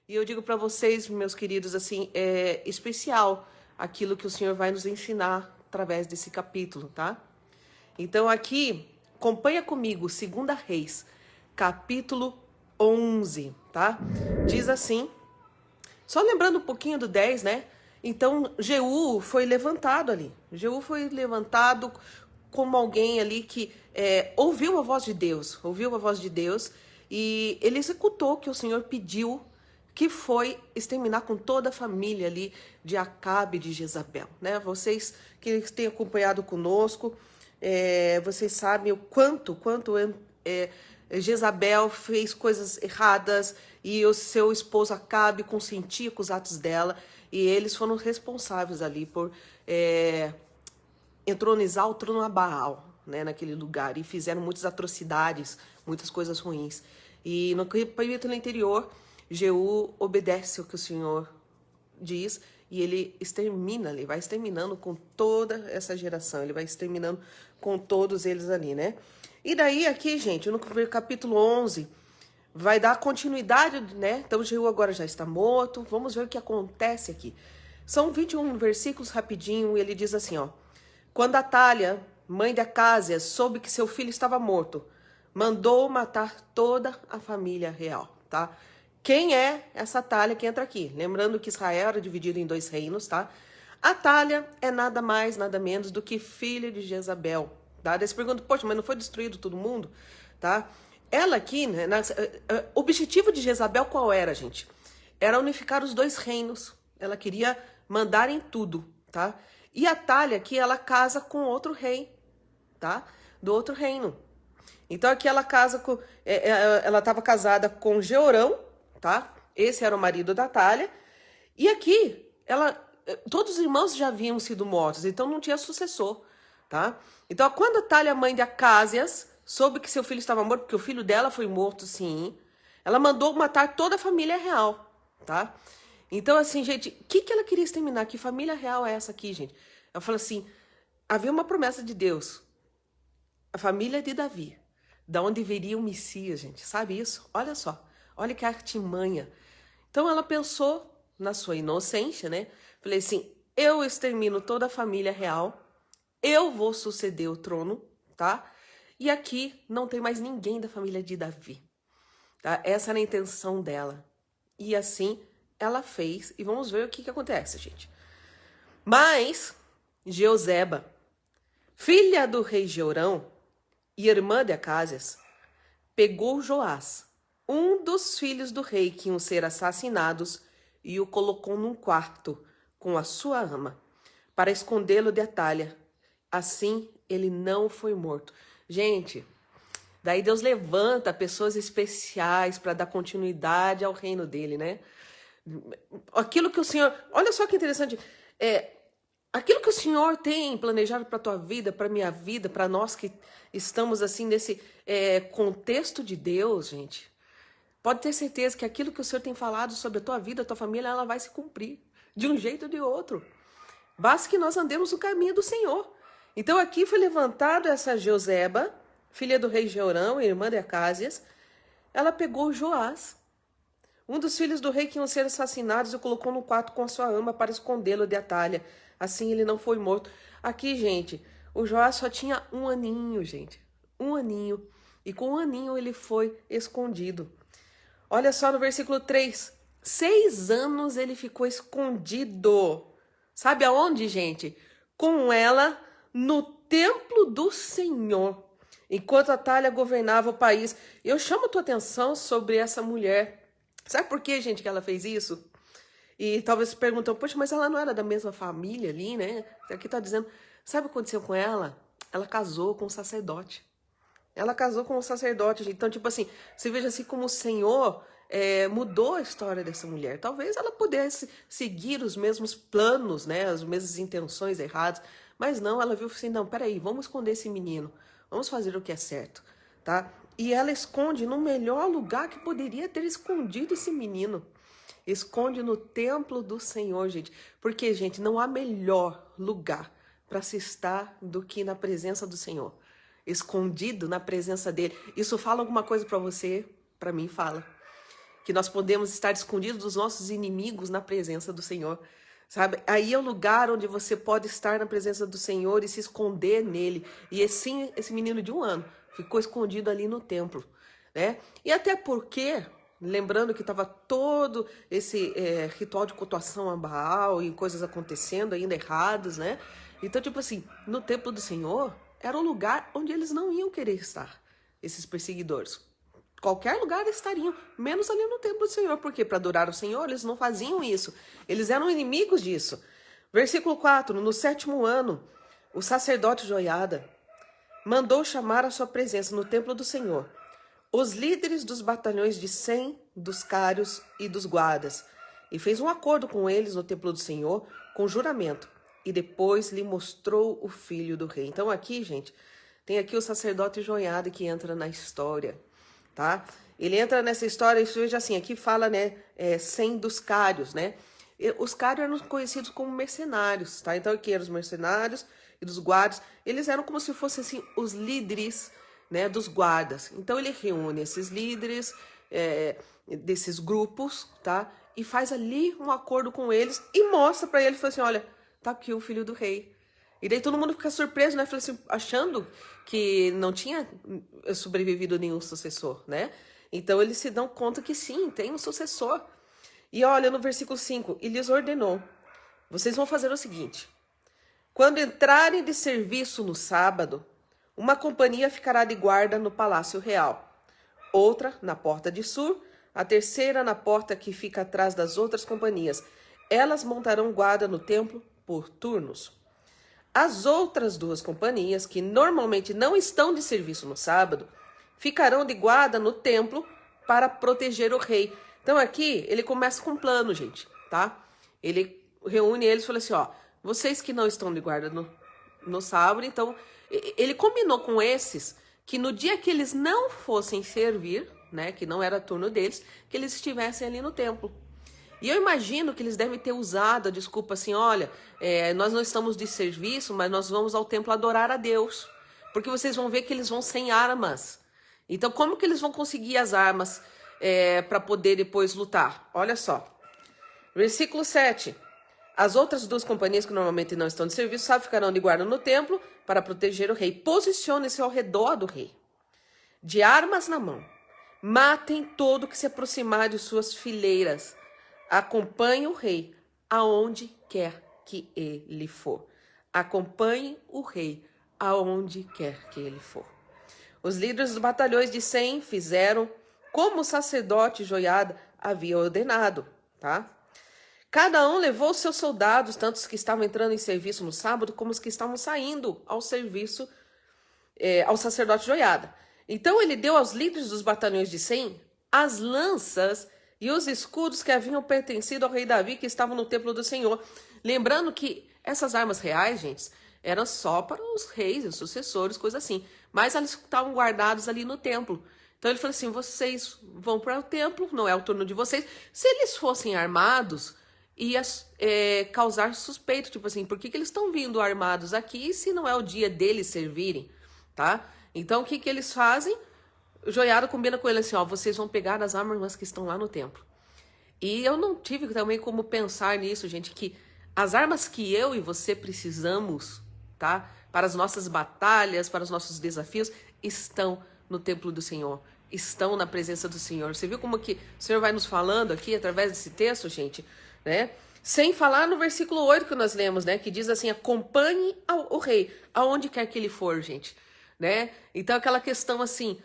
E eu digo para vocês, meus queridos, assim, é especial aquilo que o Senhor vai nos ensinar através desse capítulo, tá? Então aqui, acompanha comigo, 2 Reis, capítulo 11, tá? Diz assim, só lembrando um pouquinho do 10, né? Então, Jeú foi levantado ali. Jeú foi levantado como alguém ali que ouviu a voz de Deus, e ele executou o que o Senhor pediu, que foi exterminar com toda a família ali de Acabe e de Jezabel, né? Vocês que têm acompanhado conosco, vocês sabem o quanto Jezabel fez coisas erradas e o seu esposo Acabe consentia com os atos dela, e eles foram responsáveis ali por entronizar o trono a Baal, né, naquele lugar, e fizeram muitas atrocidades, muitas coisas ruins. E no capítulo anterior, Jeú obedece o que o Senhor diz, e ele extermina, ele vai exterminando com toda essa geração, ele vai exterminando com todos eles ali, né? E daí aqui, gente, no capítulo 11, vai dar continuidade, né? Então Jeú agora já está morto, vamos ver o que acontece aqui. São 21 versículos rapidinho, e ele diz assim, ó: quando Atália, mãe de Acásias, soube que seu filho estava morto, mandou matar toda a família real, tá? Quem é essa Atália que entra aqui? Lembrando que Israel era dividido em 2 reinos, tá? Atália é nada mais, nada menos do que filha de Jezabel, tá? Daí você pergunta, poxa, mas não foi destruído todo mundo, tá? Ela aqui, né, o objetivo de Jezabel qual era, gente? Era unificar os 2 reinos. Ela queria mandar em tudo, tá? E a Atália aqui, ela casa com outro rei, tá? Do outro reino. Então aqui ela casa com, ela estava casada com Jeorão, tá? Esse era o marido da Atália. E aqui, todos os irmãos já haviam sido mortos, então não tinha sucessor, tá? Então quando a Atália, mãe de Acásias, soube que seu filho estava morto, porque o filho dela foi morto, sim, ela mandou matar toda a família real, tá? Então, assim, gente, o que ela queria exterminar? Que família real é essa aqui, gente? Ela falou assim, havia uma promessa de Deus, a família de Davi, da onde viria o Messias, gente, sabe isso? Olha só, olha que artimanha. Então ela pensou na sua inocência, né? Falei assim, eu extermino toda a família real, eu vou suceder o trono, tá? E aqui não tem mais ninguém da família de Davi, tá? Essa era a intenção dela. E assim ela fez, e vamos ver o que acontece, gente. Mas Jeozeba, filha do rei Jeorão e irmã de Acásias, pegou Joás, um dos filhos do rei que iam ser assassinados, e o colocou num quarto com a sua ama, para escondê-lo de Atália. Assim ele não foi morto. Gente, daí Deus levanta pessoas especiais para dar continuidade ao reino dele, né? Aquilo que o Senhor... Olha só que interessante. Aquilo que o Senhor tem planejado para a tua vida, para a minha vida, para nós que estamos assim nesse contexto de Deus, gente, pode ter certeza que aquilo que o Senhor tem falado sobre a tua vida, a tua família, ela vai se cumprir de um jeito ou de outro. Basta que nós andemos no caminho do Senhor. Então aqui foi levantado essa Jeozeba, filha do rei Jeorão, irmã de Acásias. Ela pegou Joás, um dos filhos do rei que iam ser assassinados, e o colocou no quarto com a sua ama para escondê-lo de Atália. Assim ele não foi morto. Aqui, gente, o Joás só tinha 1 aninho, gente. 1 aninho. E com 1 aninho ele foi escondido. Olha só no versículo 3. 6 anos ele ficou escondido. Sabe aonde, gente? Com ela no templo do Senhor, enquanto Atália governava o país. Eu chamo a tua atenção sobre essa mulher. Sabe por que, gente, que ela fez isso? E talvez se perguntam, poxa, mas ela não era da mesma família ali, né? Aqui tá dizendo, sabe o que aconteceu com ela? Ela casou com um sacerdote. Ela casou com um sacerdote, gente. Então, tipo assim, você veja assim como o Senhor mudou a história dessa mulher. Talvez ela pudesse seguir os mesmos planos, né? As mesmas intenções erradas. Mas não, ela viu assim, não, peraí, vamos esconder esse menino. Vamos fazer o que é certo, tá? E ela esconde no melhor lugar que poderia ter escondido esse menino. Esconde no templo do Senhor, gente. Porque, gente, não há melhor lugar para se estar do que na presença do Senhor. Escondido na presença dele. Isso fala alguma coisa para você? Para mim fala. que nós podemos estar escondidos dos nossos inimigos na presença do Senhor, sabe? Aí é o lugar onde você pode estar na presença do Senhor e se esconder nele. E assim, esse menino de 1 ano ficou escondido ali no templo, né? E até porque, lembrando que estava todo esse ritual de cultuação a Baal e coisas acontecendo ainda erradas, né? Então, tipo assim, no templo do Senhor era um lugar onde eles não iam querer estar, esses perseguidores. Qualquer lugar eles estariam, menos ali no templo do Senhor. Porque para adorar o Senhor, eles não faziam isso. Eles eram inimigos disso. Versículo 4. No 7º ano, o sacerdote Joiada mandou chamar à sua presença no templo do Senhor os líderes dos batalhões de 100, dos cários e dos guardas, e fez um acordo com eles no templo do Senhor, com juramento, e depois lhe mostrou o filho do rei. Então aqui, gente, tem aqui o sacerdote Joiada que entra na história, tá? Ele entra nessa história, isso veja assim, aqui fala, né, 100 dos cários, né? Os cários eram conhecidos como mercenários, tá? Então aqui eram os mercenários e dos guardas, eles eram como se fossem assim, os líderes, né, dos guardas. Então ele reúne esses líderes desses grupos, tá? E faz ali um acordo com eles e mostra para eles, fala assim, olha, tá aqui o filho do rei. E daí todo mundo fica surpreso, né? Fala assim, achando que não tinha sobrevivido nenhum sucessor, né? Então eles se dão conta que sim, tem um sucessor. E olha no versículo 5, e lhes ordenou, vocês vão fazer o seguinte, quando entrarem de serviço no sábado, uma companhia ficará de guarda no palácio real, outra na porta de sul, a terceira na porta que fica atrás das outras companhias. Elas montarão guarda no templo por turnos. As outras 2 companhias, que normalmente não estão de serviço no sábado, ficarão de guarda no templo para proteger o rei. Então aqui ele começa com um plano, gente, tá? Ele reúne eles e fala assim, ó, vocês que não estão de guarda no sábado, então ele combinou com esses que no dia que eles não fossem servir, né, que não era turno deles, que eles estivessem ali no templo. E eu imagino que eles devem ter usado a desculpa assim, olha, nós não estamos de serviço, mas nós vamos ao templo adorar a Deus. Porque vocês vão ver que eles vão sem armas. Então, como que eles vão conseguir as armas para poder depois lutar? Olha só. Versículo 7. As outras 2 companhias que normalmente não estão de serviço, sabe, ficarão de guarda no templo para proteger o rei. Posicionem-se ao redor do rei, de armas na mão. Matem todo que se aproximar de suas fileiras. Acompanhe o rei aonde quer que ele for. Acompanhe o rei aonde quer que ele for. Os líderes dos batalhões de 100 fizeram como o sacerdote Joiada havia ordenado, tá? Cada um levou seus soldados, tanto os que estavam entrando em serviço no sábado, como os que estavam saindo ao serviço ao sacerdote Joiada. Então ele deu aos líderes dos batalhões de 100 as lanças e os escudos que haviam pertencido ao rei Davi, que estavam no templo do Senhor. Lembrando que essas armas reais, gente, eram só para os reis, os sucessores, coisa assim. Mas elas estavam guardadas ali no templo. Então ele falou assim, vocês vão para o templo, não é o turno de vocês. Se eles fossem armados, ia causar suspeito, tipo assim, por que eles estão vindo armados aqui se não é o dia deles servirem, tá? Então o que eles fazem? O Joiada combina com ele assim, ó, vocês vão pegar as armas que estão lá no templo. E eu não tive também como pensar nisso, gente, que as armas que eu e você precisamos, tá? Para as nossas batalhas, para os nossos desafios, estão no templo do Senhor, estão na presença do Senhor. Você viu como que o Senhor vai nos falando aqui, através desse texto, gente, né? Sem falar no versículo 8 que nós lemos, né? Que diz assim, acompanhe o rei, aonde quer que ele for, gente, né? Então aquela questão assim,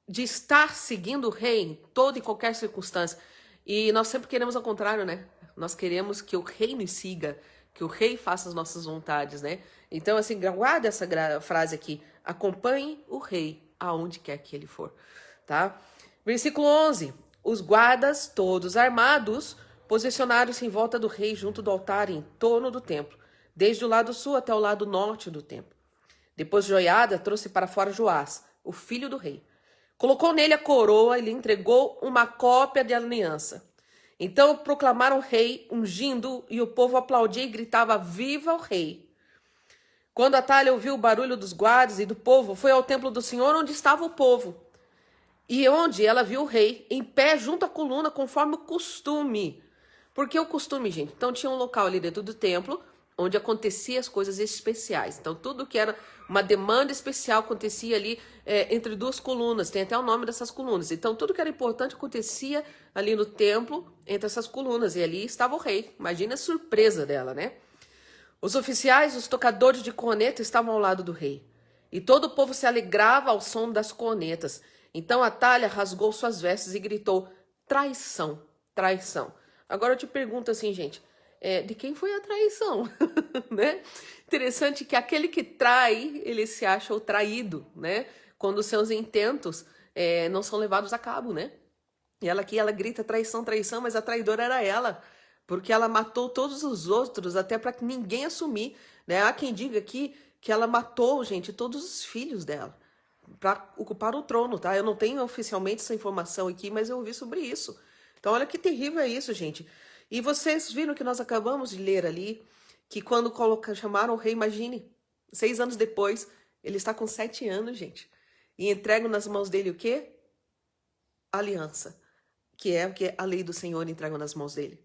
de estar seguindo o rei em toda e qualquer circunstância. E nós sempre queremos ao contrário, né? Nós queremos que o rei nos siga, que o rei faça as nossas vontades, né? Então, assim, guarda essa frase aqui. Acompanhe o rei aonde quer que ele for, tá? Versículo 11. Os guardas, todos armados, posicionaram-se em volta do rei junto do altar em torno do templo, desde o lado sul até o lado norte do templo. Depois Joiada trouxe para fora Joás, o filho do rei. Colocou nele a coroa e lhe entregou uma cópia de aliança. Então proclamaram o rei, ungindo, e o povo aplaudia e gritava, viva o rei! Quando Atalha ouviu o barulho dos guardas e do povo, foi ao templo do Senhor onde estava o povo. E onde ela viu o rei em pé junto à coluna, conforme o costume. Porque o costume, gente? Então tinha um local ali dentro do templo onde acontecia as coisas especiais. Então tudo que era uma demanda especial acontecia ali entre duas colunas. Tem até o nome dessas colunas. Então tudo que era importante acontecia ali no templo entre essas colunas. E ali estava o rei. Imagina a surpresa dela, né? Os oficiais, os tocadores de corneta estavam ao lado do rei. E todo o povo se alegrava ao som das cornetas. Então Atalha rasgou suas vestes e gritou: traição, traição. Agora eu te pergunto assim, gente, de quem foi a traição? Né? Interessante que aquele que trai, ele se acha o traído, né? Quando os seus intentos não são levados a cabo, né? E ela aqui, ela grita traição, traição, mas a traidora era ela, porque ela matou todos os outros, até para que ninguém assumir, né? Há quem diga aqui que ela matou, gente, todos os filhos dela, para ocupar o trono, tá? Eu não tenho oficialmente essa informação aqui, mas eu ouvi sobre isso. Então, olha que terrível é isso, gente. E vocês viram que nós acabamos de ler ali, que quando chamaram o rei, imagine, 6 anos depois, ele está com 7 anos, gente. E entregam nas mãos dele o quê? A aliança, que é o que a lei do Senhor entrega nas mãos dele.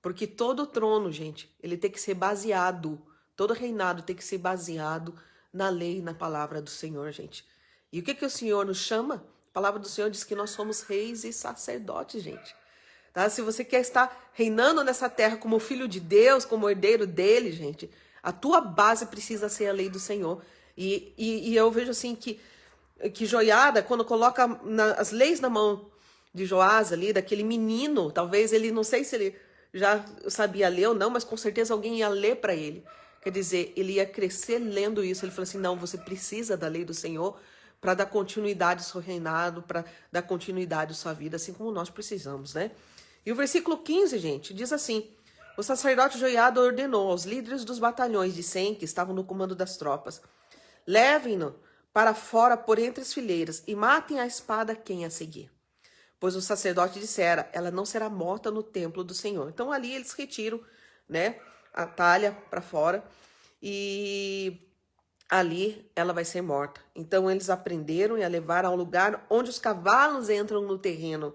Porque todo trono, gente, ele tem que ser baseado, todo reinado tem que ser baseado na lei, na palavra do Senhor, gente. E o que o Senhor nos chama? A palavra do Senhor diz que nós somos reis e sacerdotes, gente. Tá? Se você quer estar reinando nessa terra como filho de Deus, como herdeiro dele, gente, a tua base precisa ser a lei do Senhor. E eu vejo assim que Joiada, quando coloca as leis na mão de Joás ali, daquele menino, talvez ele, não sei se ele já sabia ler ou não, mas com certeza alguém ia ler para ele. Quer dizer, ele ia crescer lendo isso. Ele falou assim, não, você precisa da lei do Senhor para dar continuidade ao seu reinado, para dar continuidade à sua vida, assim como nós precisamos, né? E o versículo 15, gente, diz assim: o sacerdote Joiada ordenou aos líderes dos batalhões de 100 que estavam no comando das tropas: levem-no para fora por entre as fileiras e matem a espada quem a seguir. Pois o sacerdote dissera, ela não será morta no templo do Senhor. Então ali eles retiram, né, a Atalha para fora e ali ela vai ser morta. Então eles a prenderam e a levaram ao lugar onde os cavalos entram no terreno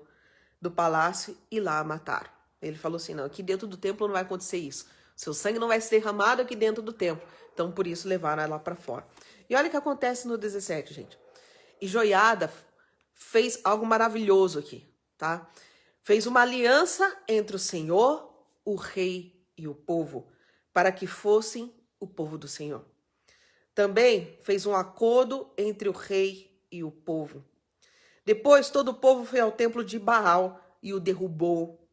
do palácio e lá a mataram. Ele falou assim, não, aqui dentro do templo não vai acontecer isso. Seu sangue não vai ser derramado aqui dentro do templo. Então por isso levaram ela para fora. E olha o que acontece no 17, gente. E Joiada fez algo maravilhoso aqui, tá? Fez uma aliança entre o Senhor, o rei e o povo, para que fossem o povo do Senhor. Também fez um acordo entre o rei e o povo. Depois todo o povo foi ao templo de Baal e o derrubou.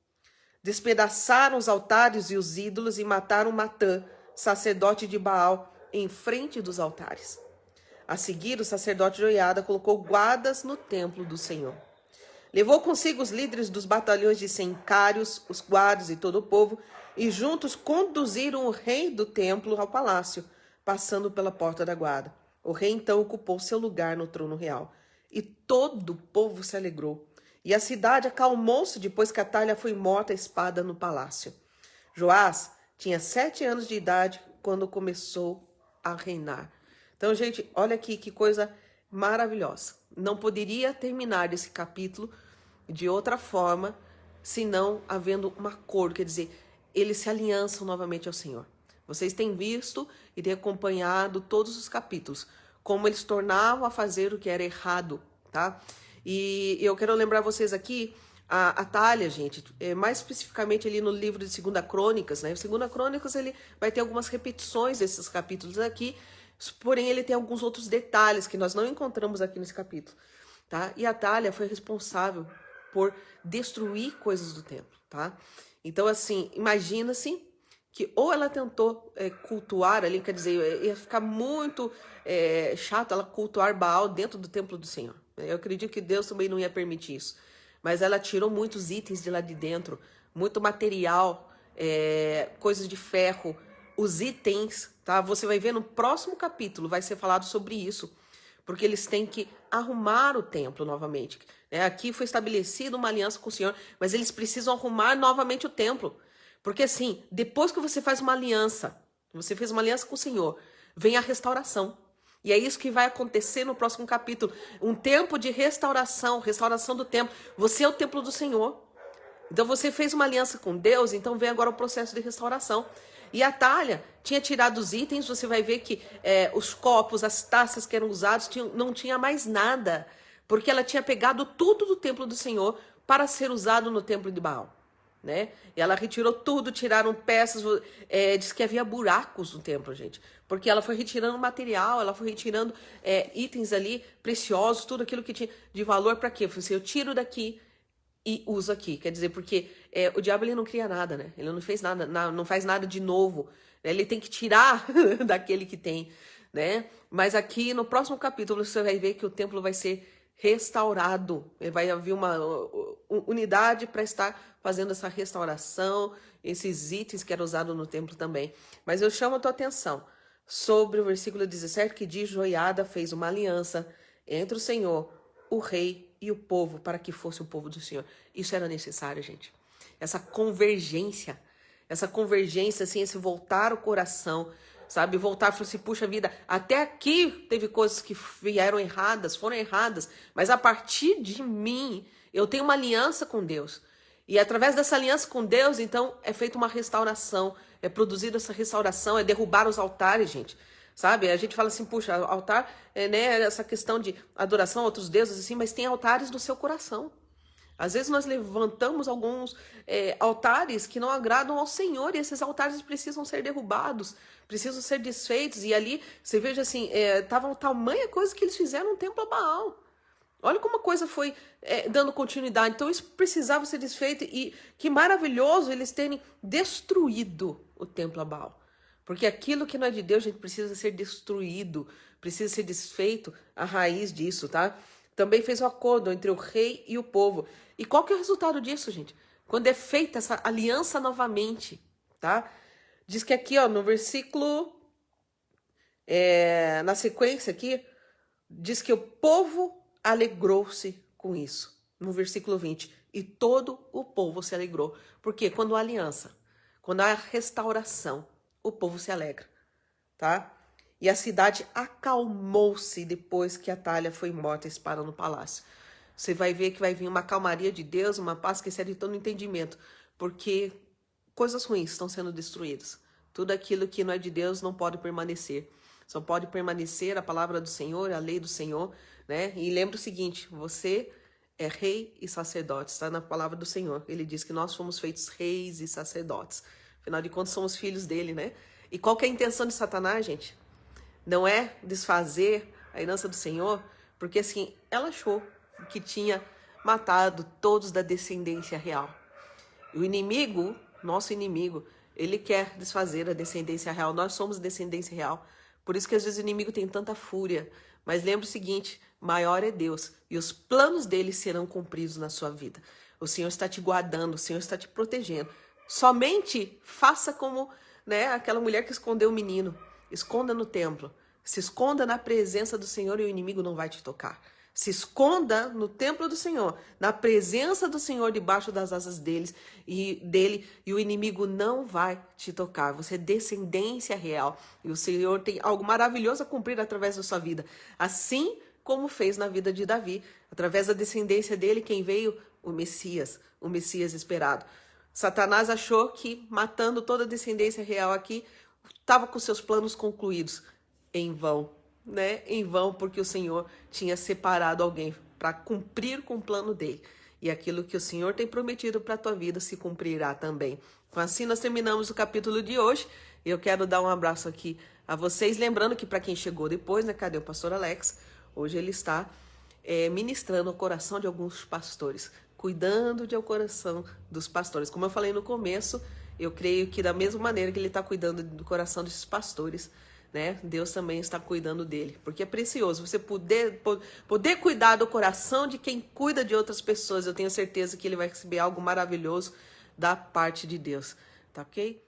Despedaçaram os altares e os ídolos e mataram Matã, sacerdote de Baal, em frente dos altares. A seguir, o sacerdote Joiada colocou guardas no templo do Senhor. Levou consigo os líderes dos batalhões de sencários, os guardas e todo o povo, e juntos conduziram o rei do templo ao palácio, passando pela porta da guarda. O rei então ocupou seu lugar no trono real, e todo o povo se alegrou. E a cidade acalmou-se depois que Atalha foi morta à espada no palácio. Joás tinha 7 anos de idade quando começou a reinar. Então, gente, olha aqui que coisa maravilhosa. Não poderia terminar esse capítulo de outra forma, senão havendo um acordo, quer dizer, eles se aliançam novamente ao Senhor. Vocês têm visto e têm acompanhado todos os capítulos, como eles tornavam a fazer o que era errado, tá? E eu quero lembrar vocês aqui, a Atalha, gente, mais especificamente ali no livro de 2 Crônicas, né? 2 Crônicas, ele vai ter algumas repetições desses capítulos aqui, porém ele tem alguns outros detalhes que nós não encontramos aqui nesse capítulo, tá? E a Atalha foi responsável por destruir coisas do templo, tá? Então, assim, imagina-se que ou ela tentou cultuar ali, quer dizer, ia ficar muito chato ela cultuar Baal dentro do templo do Senhor. Eu acredito que Deus também não ia permitir isso. Mas ela tirou muitos itens de lá de dentro, muito material, coisas de ferro, os itens, tá? Você vai ver no próximo capítulo, vai ser falado sobre isso, porque eles têm que arrumar o templo novamente. Aqui foi estabelecida uma aliança com o Senhor, mas eles precisam arrumar novamente o templo. Porque assim, depois que você faz uma aliança, você fez uma aliança com o Senhor, vem a restauração. E é isso que vai acontecer no próximo capítulo. Um tempo de restauração, restauração do templo. Você é o templo do Senhor. Então você fez uma aliança com Deus, então vem agora o processo de restauração. E a Atalha tinha tirado os itens, você vai ver que os copos, as taças que eram usados, não tinha mais nada. Porque ela tinha pegado tudo do templo do Senhor para ser usado no templo de Baal. Né? E ela retirou tudo, tiraram peças, diz que havia buracos no templo, gente, porque ela foi retirando material, ela foi retirando itens ali preciosos, tudo aquilo que tinha de valor. Para quê? Eu falei assim, eu tiro daqui e uso aqui, quer dizer, porque o diabo ele não cria nada, né? Ele não fez nada, não faz nada de novo, né? Ele tem que tirar daquele que tem, né? Mas aqui no próximo capítulo você vai ver que o templo vai ser restaurado, vai haver uma unidade para estar fazendo essa restauração, esses itens que eram usados no templo também. Mas eu chamo a tua atenção sobre o versículo 17, que diz: Joiada fez uma aliança entre o Senhor, o rei e o povo, para que fosse o povo do Senhor. Isso era necessário, gente. Essa convergência, assim, esse voltar o coração, sabe? Voltar e falar assim, puxa vida, até aqui teve coisas que vieram erradas, foram erradas, mas a partir de mim, eu tenho uma aliança com Deus. E através dessa aliança com Deus, então, é feita uma restauração, é produzida essa restauração, é derrubar os altares, gente. Sabe? A gente fala assim, puxa, altar, né, essa questão de adoração a outros deuses, assim, mas tem altares no seu coração. Às vezes nós levantamos alguns altares que não agradam ao Senhor, e esses altares precisam ser derrubados, precisam ser desfeitos. E ali, você veja assim, tava tamanha coisa que eles fizeram no templo a Baal. Olha como a coisa foi dando continuidade. Então isso precisava ser desfeito, e que maravilhoso eles terem destruído o templo a Baal. Porque aquilo que não é de Deus, gente, precisa ser destruído, precisa ser desfeito a raiz disso, tá? Também fez um acordo entre o rei e o povo. E qual que é o resultado disso, gente? Quando é feita essa aliança novamente, tá? Diz que aqui, ó, no versículo, na sequência aqui, diz que o povo alegrou-se com isso. No versículo 20. E todo o povo se alegrou. Porque quando há aliança, quando há restauração, o povo se alegra, tá? E a cidade acalmou-se depois que Atalha foi morta e espada no palácio. Você vai ver que vai vir uma calmaria de Deus, uma paz que excede todo entendimento, porque coisas ruins estão sendo destruídas. Tudo aquilo que não é de Deus não pode permanecer. Só pode permanecer a palavra do Senhor, a lei do Senhor, né? E lembra o seguinte, você é rei e sacerdote, está na palavra do Senhor. Ele diz que nós fomos feitos reis e sacerdotes. Afinal de contas, somos filhos dele, né? E qual que é a intenção de Satanás, gente? Não é desfazer a herança do Senhor, porque assim, ela achou que tinha matado todos da descendência real. E o inimigo, nosso inimigo, ele quer desfazer a descendência real. Nós somos descendência real. Por isso que às vezes o inimigo tem tanta fúria. Mas lembre o seguinte, maior é Deus, e os planos dele serão cumpridos na sua vida. O Senhor está te guardando, o Senhor está te protegendo. Somente faça como, né, aquela mulher que escondeu o menino. Esconda no templo. Se esconda na presença do Senhor e o inimigo não vai te tocar. Se esconda no templo do Senhor, na presença do Senhor, debaixo das asas dele, e o inimigo não vai te tocar. Você é descendência real. E o Senhor tem algo maravilhoso a cumprir através da sua vida. Assim como fez na vida de Davi. Através da descendência dele, quem veio? O Messias esperado. Satanás achou que, matando toda a descendência real aqui, estava com seus planos concluídos. Em vão, né? Em vão, porque o Senhor tinha separado alguém para cumprir com o plano dele. E aquilo que o Senhor tem prometido para a tua vida se cumprirá também. Então, assim nós terminamos o capítulo de hoje. Eu quero dar um abraço aqui a vocês. Lembrando que para quem chegou depois, né? Cadê o pastor Alex? Hoje ele está ministrando o coração de alguns pastores. Cuidando do coração dos pastores. Como eu falei no começo, eu creio que da mesma maneira que ele está cuidando do coração desses pastores, né? Deus também está cuidando dele, porque é precioso você poder cuidar do coração de quem cuida de outras pessoas. Eu tenho certeza que ele vai receber algo maravilhoso da parte de Deus, tá ok?